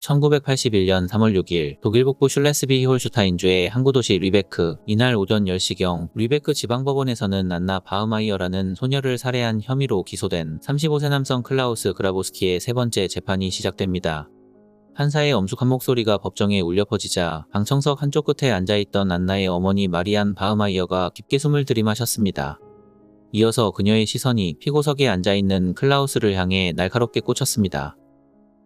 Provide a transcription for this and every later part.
1981년 3월 6일 독일 북부 슐레스비히홀슈타인주의 항구 도시 리베크. 이날 오전 10시경 리베크 지방법원에서는 안나 바흐마이어라는 소녀를 살해한 혐의로 기소된 35세 남성 클라우스 그라보스키의 세 번째 재판이 시작됩니다. 판사의 엄숙한 목소리가 법정에 울려 퍼지자 방청석 한쪽 끝에 앉아있던 안나의 어머니 마리안 바흐마이어가 깊게 숨을 들이마셨습니다. 이어서 그녀의 시선이 피고석에 앉아있는 클라우스를 향해 날카롭게 꽂혔습니다.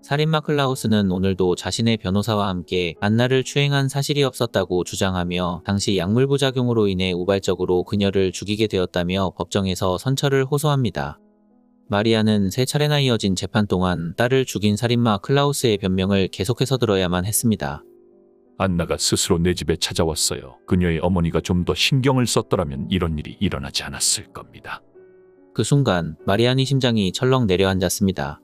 살인마 클라우스는 오늘도 자신의 변호사와 함께 안나를 추행한 사실이 없었다고 주장하며 당시 약물 부작용으로 인해 우발적으로 그녀를 죽이게 되었다며 법정에서 선처를 호소합니다. 마리아는 세 차례나 이어진 재판 동안 딸을 죽인 살인마 클라우스의 변명을 계속해서 들어야만 했습니다. 안나가 스스로 내 집에 찾아왔어요. 그녀의 어머니가 좀 더 신경을 썼더라면 이런 일이 일어나지 않았을 겁니다. 그 순간 마리안의 심장이 철렁 내려앉았습니다.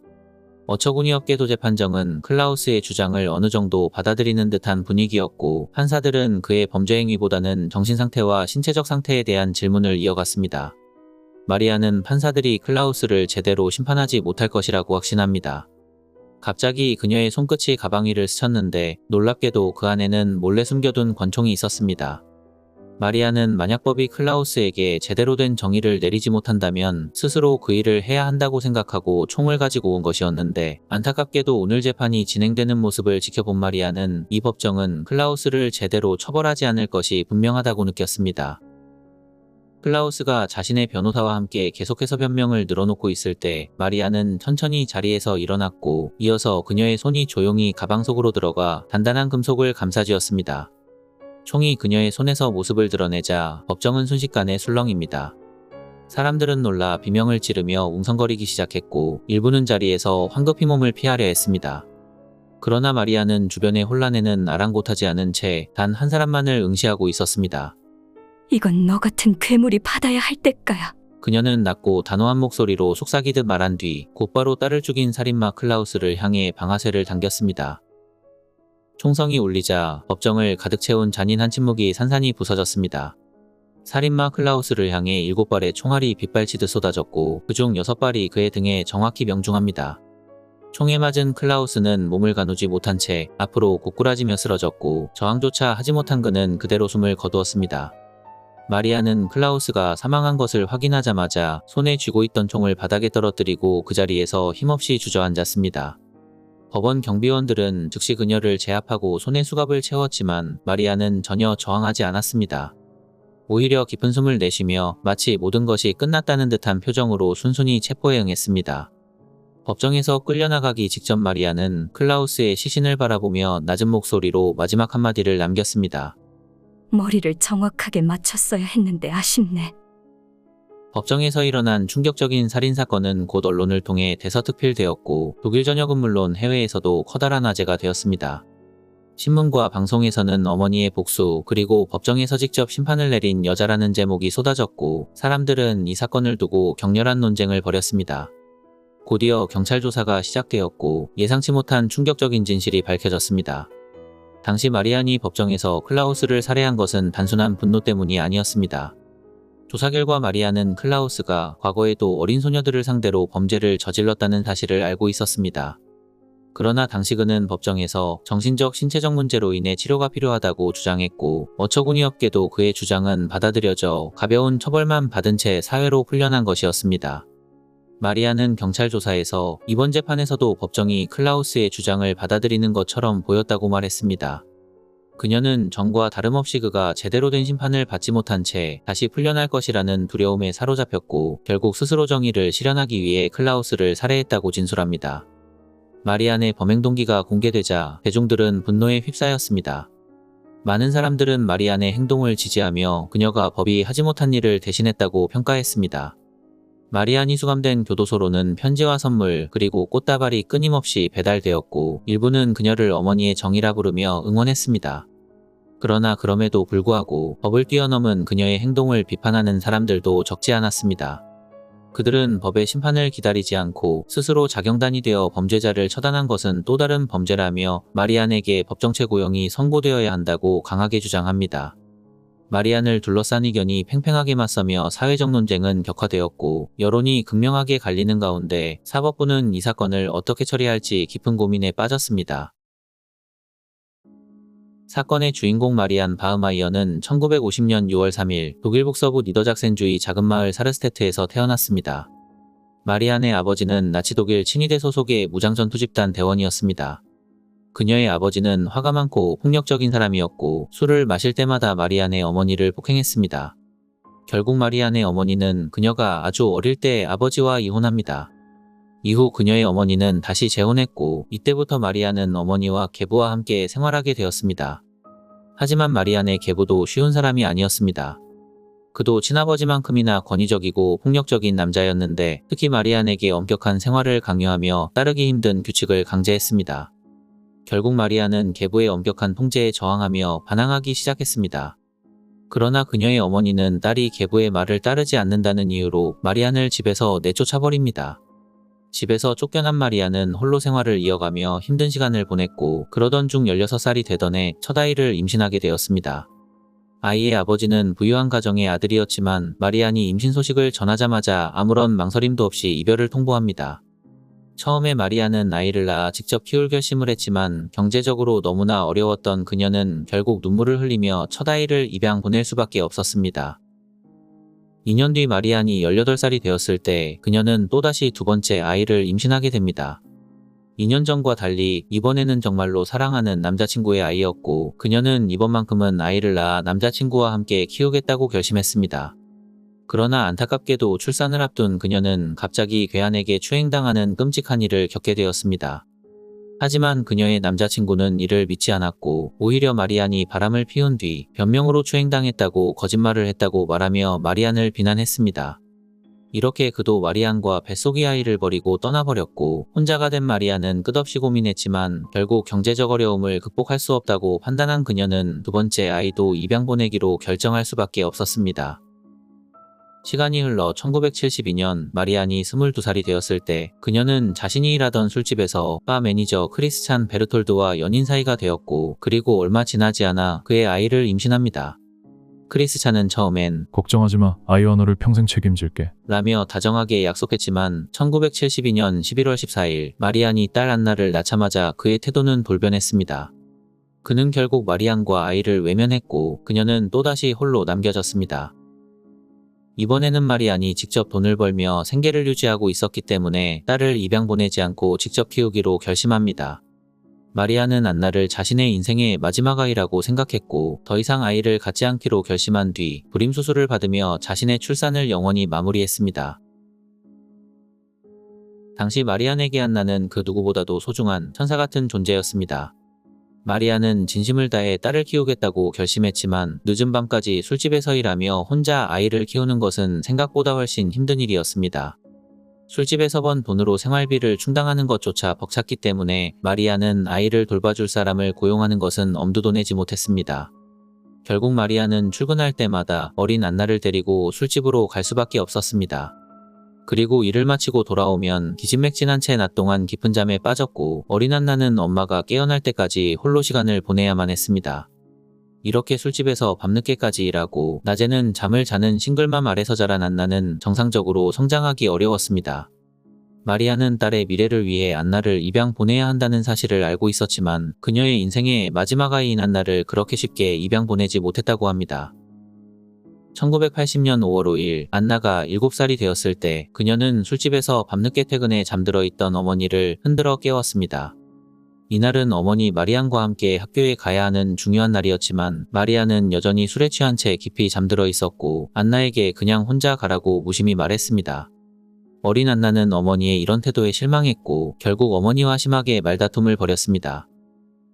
어처구니없게도 재판정은 클라우스의 주장을 어느 정도 받아들이는 듯한 분위기였고 판사들은 그의 범죄 행위보다는 정신상태와 신체적 상태에 대한 질문을 이어갔습니다. 마리아는 판사들이 클라우스를 제대로 심판하지 못할 것이라고 확신합니다. 갑자기 그녀의 손끝이 가방 위를 스쳤는데 놀랍게도 그 안에는 몰래 숨겨둔 권총이 있었습니다. 마리아는 만약 법이 클라우스에게 제대로 된 정의를 내리지 못한다면 스스로 그 일을 해야 한다고 생각하고 총을 가지고 온 것이었는데 안타깝게도 오늘 재판이 진행되는 모습을 지켜본 마리아는 이 법정은 클라우스를 제대로 처벌하지 않을 것이 분명하다고 느꼈습니다. 클라우스가 자신의 변호사와 함께 계속해서 변명을 늘어놓고 있을 때 마리아는 천천히 자리에서 일어났고 이어서 그녀의 손이 조용히 가방 속으로 들어가 단단한 금속을 감싸쥐었습니다. 총이 그녀의 손에서 모습을 드러내자 법정은 순식간에 술렁입니다. 사람들은 놀라 비명을 지르며 웅성거리기 시작했고 일부는 자리에서 황급히 몸을 피하려 했습니다. 그러나 마리아는 주변의 혼란에는 아랑곳하지 않은 채 단 한 사람만을 응시하고 있었습니다. 이건 너 같은 괴물이 받아야 할 대가야. 그녀는 낮고 단호한 목소리로 속삭이듯 말한 뒤 곧바로 딸을 죽인 살인마 클라우스를 향해 방아쇠를 당겼습니다. 총성이 울리자 법정을 가득 채운 잔인한 침묵이 산산이 부서졌습니다. 살인마 클라우스를 향해 7발의 총알이 빗발치듯 쏟아졌고 그중 6발이 그의 등에 정확히 명중합니다. 총에 맞은 클라우스는 몸을 가누지 못한 채 앞으로 고꾸라지며 쓰러졌고 저항조차 하지 못한 그는 그대로 숨을 거두었습니다. 마리아는 클라우스가 사망한 것을 확인하자마자 손에 쥐고 있던 총을 바닥에 떨어뜨리고 그 자리에서 힘없이 주저앉았습니다. 법원 경비원들은 즉시 그녀를 제압하고 손에 수갑을 채웠지만 마리아는 전혀 저항하지 않았습니다. 오히려 깊은 숨을 내쉬며 마치 모든 것이 끝났다는 듯한 표정으로 순순히 체포에 응했습니다. 법정에서 끌려나가기 직전 마리아는 클라우스의 시신을 바라보며 낮은 목소리로 마지막 한마디를 남겼습니다. 머리를 정확하게 맞췄어야 했는데 아쉽네. 법정에서 일어난 충격적인 살인사건은 곧 언론을 통해 대서특필되었고 독일 전역은 물론 해외에서도 커다란 화제가 되었습니다. 신문과 방송에서는 어머니의 복수 그리고 법정에서 직접 심판을 내린 여자라는 제목이 쏟아졌고 사람들은 이 사건을 두고 격렬한 논쟁을 벌였습니다. 곧이어 경찰 조사가 시작되었고 예상치 못한 충격적인 진실이 밝혀졌습니다. 당시 마리안이 법정에서 클라우스를 살해한 것은 단순한 분노 때문이 아니었습니다. 조사 결과 마리아는 클라우스가 과거에도 어린 소녀들을 상대로 범죄를 저질렀다는 사실을 알고 있었습니다. 그러나 당시 그는 법정에서 정신적, 신체적 문제로 인해 치료가 필요하다고 주장했고 어처구니없게도 그의 주장은 받아들여져 가벼운 처벌만 받은 채 사회로 풀려난 것이었습니다. 마리아는 경찰 조사에서 이번 재판에서도 법정이 클라우스의 주장을 받아들이는 것처럼 보였다고 말했습니다. 그녀는 전과 다름없이 그가 제대로 된 심판을 받지 못한 채 다시 풀려날 것이라는 두려움에 사로잡혔고 결국 스스로 정의를 실현하기 위해 클라우스를 살해했다고 진술합니다. 마리안의 범행 동기가 공개되자 대중들은 분노에 휩싸였습니다. 많은 사람들은 마리안의 행동을 지지하며 그녀가 법이 하지 못한 일을 대신했다고 평가했습니다. 마리안이 수감된 교도소로는 편지와 선물 그리고 꽃다발이 끊임없이 배달되었고 일부는 그녀를 어머니의 정이라 부르며 응원했습니다. 그러나 그럼에도 불구하고 법을 뛰어넘은 그녀의 행동을 비판하는 사람들도 적지 않았습니다. 그들은 법의 심판을 기다리지 않고 스스로 자경단이 되어 범죄자를 처단한 것은 또 다른 범죄라며 마리안에게 법정 최고형이 선고되어야 한다고 강하게 주장합니다. 마리안을 둘러싼 의견이 팽팽하게 맞서며 사회적 논쟁은 격화되었고 여론이 극명하게 갈리는 가운데 사법부는 이 사건을 어떻게 처리할지 깊은 고민에 빠졌습니다. 사건의 주인공 마리안 바흐마이어는 1950년 6월 3일 독일 북서부 니더작센주의 작은 마을 사르스테트에서 태어났습니다. 마리안의 아버지는 나치 독일 친위대 소속의 무장전투 집단 대원이었습니다. 그녀의 아버지는 화가 많고 폭력적인 사람이었고 술을 마실 때마다 마리안의 어머니를 폭행했습니다. 결국 마리안의 어머니는 그녀가 아주 어릴 때 아버지와 이혼합니다. 이후 그녀의 어머니는 다시 재혼했고 이때부터 마리안은 어머니와 계부와 함께 생활하게 되었습니다. 하지만 마리안의 계부도 쉬운 사람이 아니었습니다. 그도 친아버지만큼이나 권위적이고 폭력적인 남자였는데 특히 마리안에게 엄격한 생활을 강요하며 따르기 힘든 규칙을 강제했습니다. 결국 마리안은 계부의 엄격한 통제에 저항하며 반항하기 시작했습니다. 그러나 그녀의 어머니는 딸이 계부의 말을 따르지 않는다는 이유로 마리안을 집에서 내쫓아버립니다. 집에서 쫓겨난 마리안은 홀로 생활을 이어가며 힘든 시간을 보냈고 그러던 중 16살이 되던 해 첫 아이를 임신하게 되었습니다. 아이의 아버지는 부유한 가정의 아들이었지만 마리안이 임신 소식을 전하자마자 아무런 망설임도 없이 이별을 통보합니다. 처음에 마리안은 아이를 낳아 직접 키울 결심을 했지만 경제적으로 너무나 어려웠던 그녀는 결국 눈물을 흘리며 첫 아이를 입양 보낼 수밖에 없었습니다. 2년 뒤 마리안이 18살이 되었을 때 그녀는 또다시 두 번째 아이를 임신하게 됩니다. 2년 전과 달리 이번에는 정말로 사랑하는 남자친구의 아이였고 그녀는 이번만큼은 아이를 낳아 남자친구와 함께 키우겠다고 결심했습니다. 그러나 안타깝게도 출산을 앞둔 그녀는 갑자기 괴한에게 추행당하는 끔찍한 일을 겪게 되었습니다. 하지만 그녀의 남자친구는 이를 믿지 않았고 오히려 마리안이 바람을 피운 뒤 변명으로 추행당했다고 거짓말을 했다고 말하며 마리안을 비난했습니다. 이렇게 그도 마리안과 뱃속의 아이를 버리고 떠나버렸고 혼자가 된 마리안은 끝없이 고민했지만 결국 경제적 어려움을 극복할 수 없다고 판단한 그녀는 두 번째 아이도 입양 보내기로 결정할 수밖에 없었습니다. 시간이 흘러 1972년 마리안이 22살이 되었을 때 그녀는 자신이 일하던 술집에서 바 매니저 크리스찬 베르톨드와 연인 사이가 되었고 그리고 얼마 지나지 않아 그의 아이를 임신합니다. 크리스찬은 처음엔 걱정하지 마. 아이와 너를 평생 책임질게. 라며 다정하게 약속했지만 1972년 11월 14일 마리안이 딸 안나를 낳자마자 그의 태도는 돌변했습니다. 그는 결국 마리안과 아이를 외면했고 그녀는 또다시 홀로 남겨졌습니다. 이번에는 마리안이 직접 돈을 벌며 생계를 유지하고 있었기 때문에 딸을 입양 보내지 않고 직접 키우기로 결심합니다. 마리안은 안나를 자신의 인생의 마지막 아이라고 생각했고 더 이상 아이를 갖지 않기로 결심한 뒤 불임 수술을 받으며 자신의 출산을 영원히 마무리했습니다. 당시 마리안에게 안나는 그 누구보다도 소중한 천사 같은 존재였습니다. 마리안은 진심을 다해 딸을 키우겠다고 결심했지만 늦은 밤까지 술집에서 일하며 혼자 아이를 키우는 것은 생각보다 훨씬 힘든 일이었습니다. 술집에서 번 돈으로 생활비를 충당하는 것조차 벅찼기 때문에 마리안은 아이를 돌봐줄 사람을 고용하는 것은 엄두도 내지 못했습니다. 결국 마리안은 출근할 때마다 어린 안나를 데리고 술집으로 갈 수밖에 없었습니다. 그리고 일을 마치고 돌아오면 기진맥진한 채 낮 동안 깊은 잠에 빠졌고 어린 안나는 엄마가 깨어날 때까지 홀로 시간을 보내야만 했습니다. 이렇게 술집에서 밤늦게까지 일하고 낮에는 잠을 자는 싱글맘 아래서 자란 안나는 정상적으로 성장하기 어려웠습니다. 마리안은 딸의 미래를 위해 안나를 입양 보내야 한다는 사실을 알고 있었지만 그녀의 인생의 마지막 아이인 안나를 그렇게 쉽게 입양 보내지 못했다고 합니다. 1980년 5월 5일 안나가 7살이 되었을 때 그녀는 술집에서 밤늦게 퇴근해 잠들어 있던 어머니를 흔들어 깨웠습니다. 이날은 어머니 마리안과 함께 학교에 가야 하는 중요한 날이었지만 마리안은 여전히 술에 취한 채 깊이 잠들어 있었고 안나에게 그냥 혼자 가라고 무심히 말했습니다. 어린 안나는 어머니의 이런 태도에 실망했고 결국 어머니와 심하게 말다툼을 벌였습니다.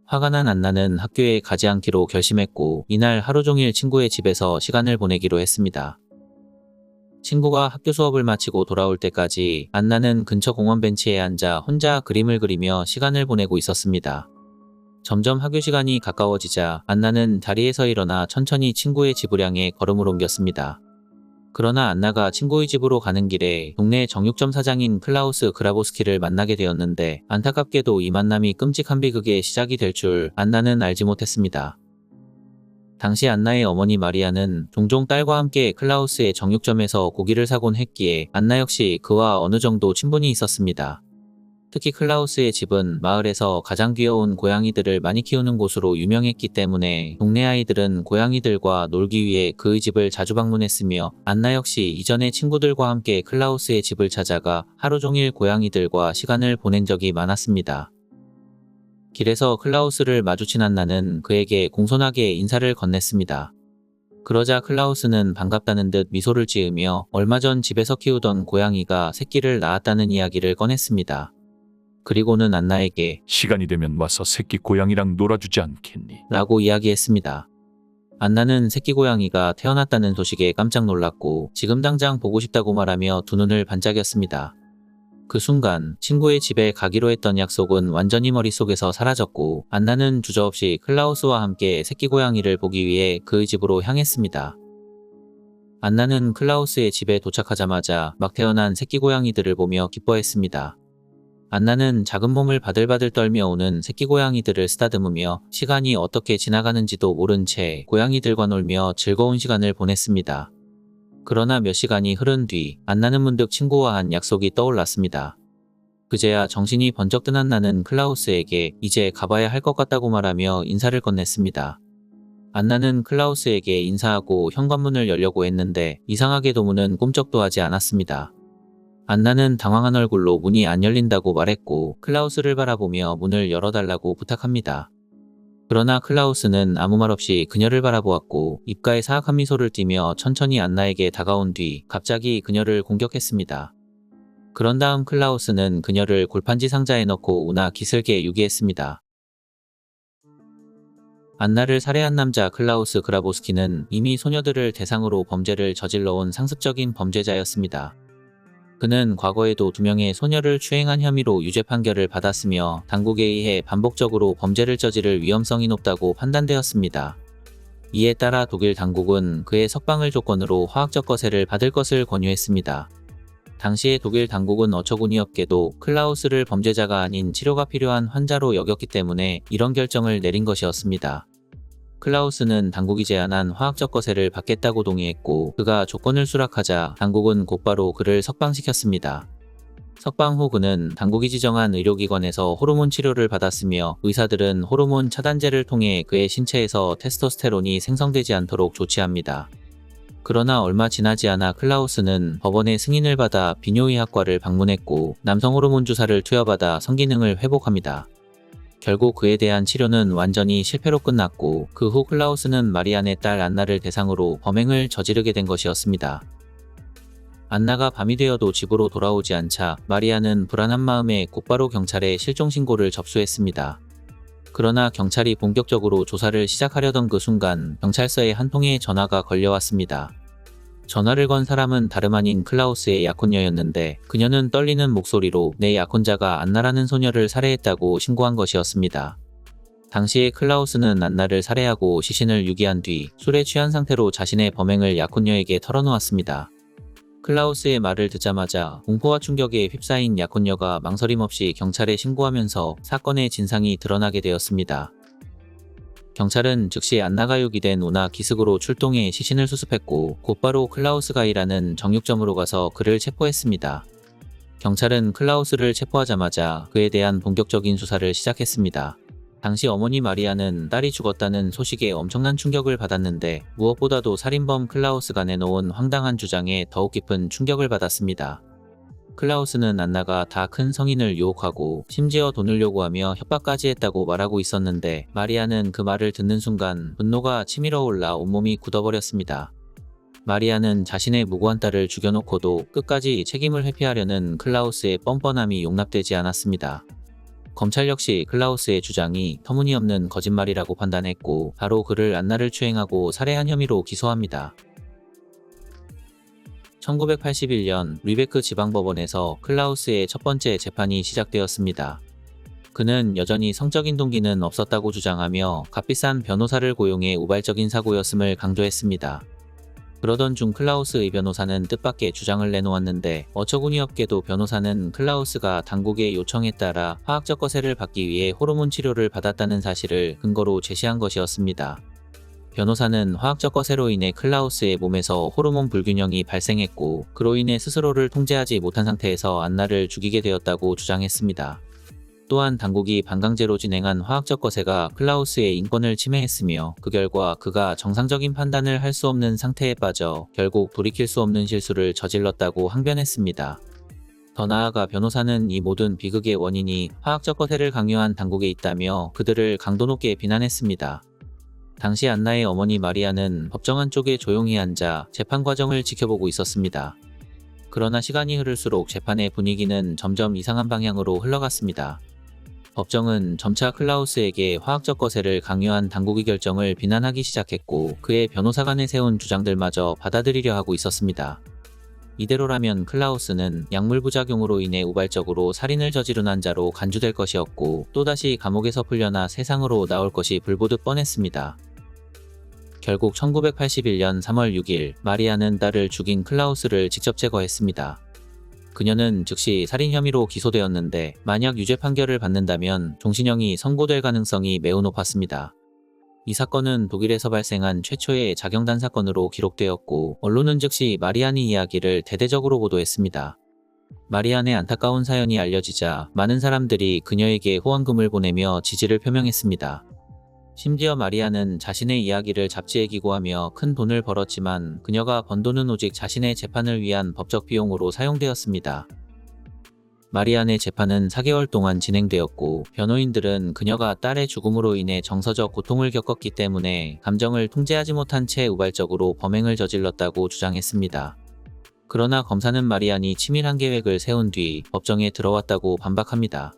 화가 난 안나는 학교에 가지 않기로 결심했고 이날 하루 종일 친구의 집에서 시간을 보내기로 했습니다. 친구가 학교 수업을 마치고 돌아올 때까지 안나는 근처 공원 벤치에 앉아 혼자 그림을 그리며 시간을 보내고 있었습니다. 점점 학교 시간이 가까워지자 안나는 자리에서 일어나 천천히 친구의 집을 향해 걸음을 옮겼습니다. 그러나 안나가 친구의 집으로 가는 길에 동네 정육점 사장인 클라우스 그라보스키를 만나게 되었는데 안타깝게도 이 만남이 끔찍한 비극의 시작이 될 줄 안나는 알지 못했습니다. 당시 안나의 어머니 마리아는 종종 딸과 함께 클라우스의 정육점에서 고기를 사곤 했기에 안나 역시 그와 어느 정도 친분이 있었습니다. 특히 클라우스의 집은 마을에서 가장 귀여운 고양이들을 많이 키우는 곳으로 유명했기 때문에 동네 아이들은 고양이들과 놀기 위해 그의 집을 자주 방문했으며 안나 역시 이전에 친구들과 함께 클라우스의 집을 찾아가 하루 종일 고양이들과 시간을 보낸 적이 많았습니다. 길에서 클라우스를 마주친 안나는 그에게 공손하게 인사를 건넸습니다. 그러자 클라우스는 반갑다는 듯 미소를 지으며 얼마 전 집에서 키우던 고양이가 새끼를 낳았다는 이야기를 꺼냈습니다. 그리고는 안나에게 시간이 되면 와서 새끼 고양이랑 놀아주지 않겠니? 라고 이야기했습니다. 안나는 새끼 고양이가 태어났다는 소식에 깜짝 놀랐고 지금 당장 보고 싶다고 말하며 두 눈을 반짝였습니다. 그 순간 친구의 집에 가기로 했던 약속은 완전히 머릿속에서 사라졌고 안나는 주저없이 클라우스와 함께 새끼 고양이를 보기 위해 그의 집으로 향했습니다. 안나는 클라우스의 집에 도착하자마자 막 태어난 새끼 고양이들을 보며 기뻐했습니다. 안나는 작은 몸을 바들바들 떨며 오는 새끼 고양이들을 쓰다듬으며 시간이 어떻게 지나가는지도 모른 채 고양이들과 놀며 즐거운 시간을 보냈습니다. 그러나 몇 시간이 흐른 뒤 안나는 문득 친구와 한 약속이 떠올랐습니다. 그제야 정신이 번쩍 든 안나는 클라우스에게 이제 가봐야 할 것 같다고 말하며 인사를 건넸습니다. 안나는 클라우스에게 인사하고 현관문을 열려고 했는데 이상하게도 문은 꿈쩍도 하지 않았습니다. 안나는 당황한 얼굴로 문이 안 열린다고 말했고 클라우스를 바라보며 문을 열어달라고 부탁합니다. 그러나 클라우스는 아무 말 없이 그녀를 바라보았고 입가에 사악한 미소를 띠며 천천히 안나에게 다가온 뒤 갑자기 그녀를 공격했습니다. 그런 다음 클라우스는 그녀를 골판지 상자에 넣고 우나 기슬게 유기했습니다. 안나를 살해한 남자 클라우스 그라보스키는 이미 소녀들을 대상으로 범죄를 저질러온 상습적인 범죄자였습니다. 그는 과거에도 2명의 소녀를 추행한 혐의로 유죄 판결을 받았으며 당국에 의해 반복적으로 범죄를 저지를 위험성이 높다고 판단되었습니다. 이에 따라 독일 당국은 그의 석방을 조건으로 화학적 거세를 받을 것을 권유했습니다. 당시의 독일 당국은 어처구니없게도 클라우스를 범죄자가 아닌 치료가 필요한 환자로 여겼기 때문에 이런 결정을 내린 것이었습니다. 클라우스는 당국이 제안한 화학적 거세를 받겠다고 동의했고 그가 조건을 수락하자 당국은 곧바로 그를 석방시켰습니다. 석방 후 그는 당국이 지정한 의료기관에서 호르몬 치료를 받았으며 의사들은 호르몬 차단제를 통해 그의 신체에서 테스토스테론이 생성되지 않도록 조치합니다. 그러나 얼마 지나지 않아 클라우스는 법원의 승인을 받아 비뇨의학과를 방문했고 남성 호르몬 주사를 투여받아 성기능을 회복합니다. 결국 그에 대한 치료는 완전히 실패로 끝났고 그 후 클라우스는 마리안의 딸 안나를 대상으로 범행을 저지르게 된 것이었습니다. 안나가 밤이 되어도 집으로 돌아오지 않자 마리안은 불안한 마음에 곧바로 경찰에 실종 신고를 접수했습니다. 그러나 경찰이 본격적으로 조사를 시작하려던 그 순간 경찰서에 한 통의 전화가 걸려왔습니다. 전화를 건 사람은 다름 아닌 클라우스의 약혼녀였는데 그녀는 떨리는 목소리로 내 약혼자가 안나라는 소녀를 살해했다고 신고한 것이었습니다. 당시에 클라우스는 안나를 살해하고 시신을 유기한 뒤 술에 취한 상태로 자신의 범행을 약혼녀에게 털어놓았습니다. 클라우스의 말을 듣자마자 공포와 충격에 휩싸인 약혼녀가 망설임 없이 경찰에 신고하면서 사건의 진상이 드러나게 되었습니다. 경찰은 즉시 안나가 유기된 우나 기슭으로 출동해 시신을 수습했고 곧바로 클라우스가 일하는 정육점으로 가서 그를 체포했습니다. 경찰은 클라우스를 체포하자마자 그에 대한 본격적인 수사를 시작했습니다. 당시 어머니 마리아는 딸이 죽었다는 소식에 엄청난 충격을 받았는데 무엇보다도 살인범 클라우스가 내놓은 황당한 주장에 더욱 깊은 충격을 받았습니다. 클라우스는 안나가 다 큰 성인을 유혹하고 심지어 돈을 요구하며 협박까지 했다고 말하고 있었는데 마리아는 그 말을 듣는 순간 분노가 치밀어 올라 온몸이 굳어버렸습니다. 마리아는 자신의 무고한 딸을 죽여놓고도 끝까지 책임을 회피하려는 클라우스의 뻔뻔함이 용납되지 않았습니다. 검찰 역시 클라우스의 주장이 터무니없는 거짓말이라고 판단했고 바로 그를 안나를 추행하고 살해한 혐의로 기소합니다. 1981년 르베크 지방법원에서 클라우스의 첫 번째 재판이 시작되었습니다. 그는 여전히 성적인 동기는 없었다고 주장하며 값비싼 변호사를 고용해 우발적인 사고였음을 강조했습니다. 그러던 중 클라우스의 변호사는 뜻밖의 주장을 내놓았는데 어처구니없게도 변호사는 클라우스가 당국의 요청에 따라 화학적 거세를 받기 위해 호르몬 치료를 받았다는 사실을 근거로 제시한 것이었습니다. 변호사는 화학적 거세로 인해 클라우스의 몸에서 호르몬 불균형이 발생했고 그로 인해 스스로를 통제하지 못한 상태에서 안나를 죽이게 되었다고 주장했습니다. 또한 당국이 반강제로 진행한 화학적 거세가 클라우스의 인권을 침해했으며 그 결과 그가 정상적인 판단을 할 수 없는 상태에 빠져 결국 돌이킬 수 없는 실수를 저질렀다고 항변했습니다. 더 나아가 변호사는 이 모든 비극의 원인이 화학적 거세를 강요한 당국에 있다며 그들을 강도 높게 비난했습니다. 당시 안나의 어머니 마리아는 법정 안쪽에 조용히 앉아 재판 과정을 지켜보고 있었습니다. 그러나 시간이 흐를수록 재판의 분위기는 점점 이상한 방향으로 흘러갔습니다. 법정은 점차 클라우스에게 화학적 거세를 강요한 당국의 결정을 비난하기 시작했고 그의 변호사관에 세운 주장들마저 받아들이려 하고 있었습니다. 이대로라면 클라우스는 약물 부작용으로 인해 우발적으로 살인을 저지른 환자로 간주될 것이었고 또다시 감옥에서 풀려나 세상으로 나올 것이 불보듯 뻔했습니다. 결국 1981년 3월 6일 마리아는 딸을 죽인 클라우스를 직접 제거했습니다. 그녀는 즉시 살인 혐의로 기소되었는데 만약 유죄 판결을 받는다면 종신형이 선고될 가능성이 매우 높았습니다. 이 사건은 독일에서 발생한 최초의 자경단 사건으로 기록되었고 언론은 즉시 마리안의 이야기를 대대적으로 보도했습니다. 마리안의 안타까운 사연이 알려지자 많은 사람들이 그녀에게 후원금을 보내며 지지를 표명했습니다. 심지어 마리아는 자신의 이야기를 잡지에 기고하며 큰 돈을 벌었지만 그녀가 번 돈은 오직 자신의 재판을 위한 법적 비용으로 사용되었습니다. 마리안의 재판은 4개월 동안 진행되었고 변호인들은 그녀가 딸의 죽음으로 인해 정서적 고통을 겪었기 때문에 감정을 통제하지 못한 채 우발적으로 범행을 저질렀다고 주장했습니다. 그러나 검사는 마리안이 치밀한 계획을 세운 뒤 법정에 들어왔다고 반박합니다.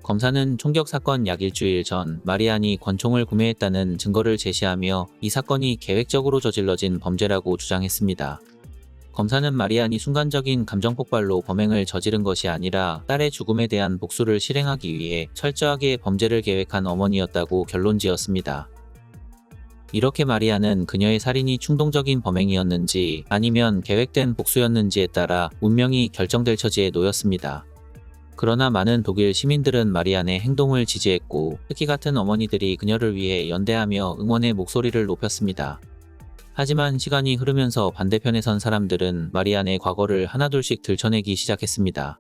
검사는 총격 사건 약 일주일 전 마리안이 권총을 구매했다는 증거를 제시하며 이 사건이 계획적으로 저질러진 범죄라고 주장했습니다. 검사는 마리안이 순간적인 감정 폭발로 범행을 저지른 것이 아니라 딸의 죽음에 대한 복수를 실행하기 위해 철저하게 범죄를 계획한 어머니였다고 결론지었습니다. 이렇게 마리안은 그녀의 살인이 충동적인 범행이었는지 아니면 계획된 복수였는지에 따라 운명이 결정될 처지에 놓였습니다. 그러나 많은 독일 시민들은 마리안의 행동을 지지했고 특히 같은 어머니들이 그녀를 위해 연대하며 응원의 목소리를 높였습니다. 하지만 시간이 흐르면서 반대편에 선 사람들은 마리안의 과거를 하나둘씩 들춰내기 시작했습니다.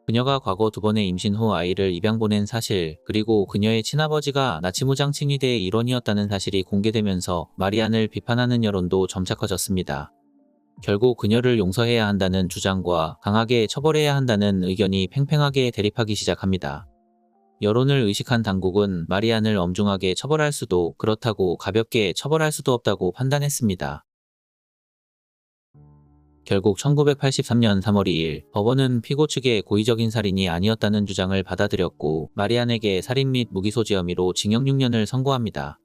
그녀가 과거 2번의 임신 후 아이를 입양 보낸 사실, 그리고 그녀의 친아버지가 나치 무장 칭위대의 일원이었다는 사실이 공개되면서 마리안을 비판하는 여론도 점차 커졌습니다. 결국 그녀를 용서해야 한다는 주장과 강하게 처벌해야 한다는 의견이 팽팽하게 대립하기 시작합니다. 여론을 의식한 당국은 마리안을 엄중하게 처벌할 수도 그렇다고 가볍게 처벌할 수도 없다고 판단했습니다. 결국 1983년 3월 2일 법원은 피고 측의 고의적인 살인이 아니었다는 주장을 받아들였고 마리안에게 살인 및 무기소지 혐의로 징역 6년을 선고합니다.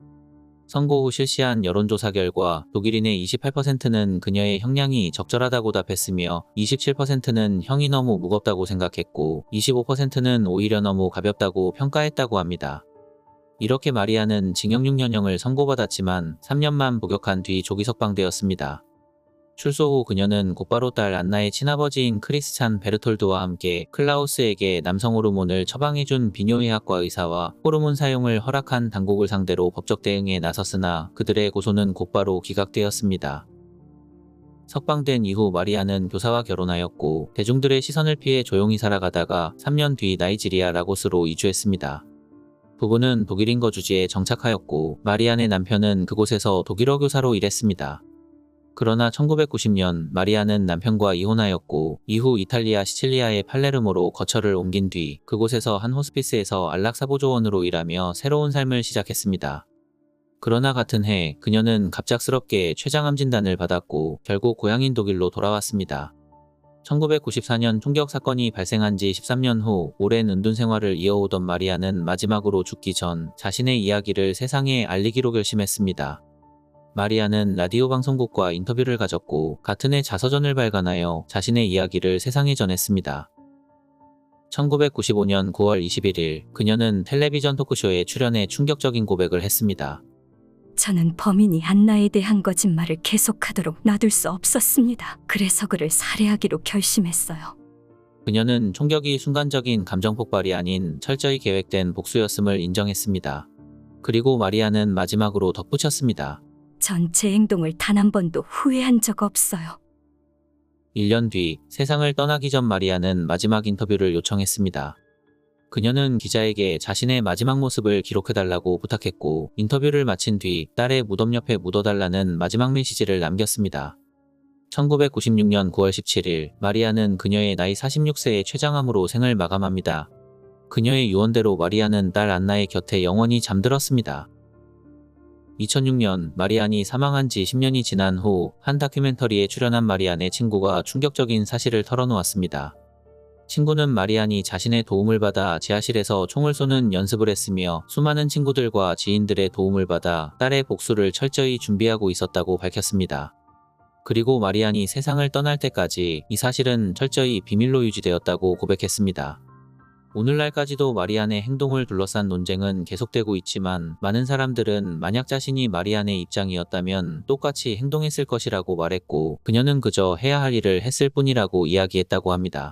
선고 후 실시한 여론조사 결과 독일인의 28%는 그녀의 형량이 적절하다고 답했으며 27%는 형이 너무 무겁다고 생각했고 25%는 오히려 너무 가볍다고 평가했다고 합니다. 이렇게 마리아는 징역 6년형을 선고받았지만 3년만 복역한 뒤 조기 석방되었습니다. 출소 후 그녀는 곧바로 딸 안나의 친아버지인 크리스찬 베르톨드와 함께 클라우스에게 남성 호르몬을 처방해준 비뇨의학과 의사와 호르몬 사용을 허락한 당국을 상대로 법적 대응에 나섰으나 그들의 고소는 곧바로 기각되었습니다. 석방된 이후 마리아는 교사와 결혼하였고 대중들의 시선을 피해 조용히 살아가다가 3년 뒤 나이지리아 라고스로 이주했습니다. 부부는 독일인 거주지에 정착하였고 마리안의 남편은 그곳에서 독일어 교사로 일했습니다. 그러나 1990년 마리아는 남편과 이혼하였고 이후 이탈리아 시칠리아의 팔레르모로 거처를 옮긴 뒤 그곳에서 한 호스피스에서 안락사보조원으로 일하며 새로운 삶을 시작했습니다. 그러나 같은 해 그녀는 갑작스럽게 췌장암 진단을 받았고 결국 고향인 독일로 돌아왔습니다. 1994년 총격 사건이 발생한 지 13년 후 오랜 은둔 생활을 이어오던 마리아는 마지막으로 죽기 전 자신의 이야기를 세상에 알리기로 결심했습니다. 마리아는 라디오 방송국과 인터뷰를 가졌고 같은 해 자서전을 발간하여 자신의 이야기를 세상에 전했습니다. 1995년 9월 21일 그녀는 텔레비전 토크쇼에 출연해 충격적인 고백을 했습니다. 저는 범인이 안나에 대한 거짓말을 계속하도록 놔둘 수 없었습니다. 그래서 그를 살해하기로 결심했어요. 그녀는 총격이 순간적인 감정 폭발이 아닌 철저히 계획된 복수였음을 인정했습니다. 그리고 마리아는 마지막으로 덧붙였습니다. 전 제 행동을 단 한 번도 후회한 적 없어요. 1년 뒤 세상을 떠나기 전 마리아는 마지막 인터뷰를 요청했습니다. 그녀는 기자에게 자신의 마지막 모습을 기록해달라고 부탁했고 인터뷰를 마친 뒤 딸의 무덤 옆에 묻어달라는 마지막 메시지를 남겼습니다. 1996년 9월 17일 마리아는 그녀의 나이 46세의 췌장암으로 생을 마감합니다. 그녀의 유언대로 마리아는 딸 안나의 곁에 영원히 잠들었습니다. 2006년 마리안이 사망한 지 10년이 지난 후 한 다큐멘터리에 출연한 마리안의 친구가 충격적인 사실을 털어놓았습니다. 친구는 마리안이 자신의 도움을 받아 지하실에서 총을 쏘는 연습을 했으며 수많은 친구들과 지인들의 도움을 받아 딸의 복수를 철저히 준비하고 있었다고 밝혔습니다. 그리고 마리안이 세상을 떠날 때까지 이 사실은 철저히 비밀로 유지되었다고 고백했습니다. 오늘날까지도 마리안의 행동을 둘러싼 논쟁은 계속되고 있지만 많은 사람들은 만약 자신이 마리안의 입장이었다면 똑같이 행동했을 것이라고 말했고 그녀는 그저 해야 할 일을 했을 뿐이라고 이야기했다고 합니다.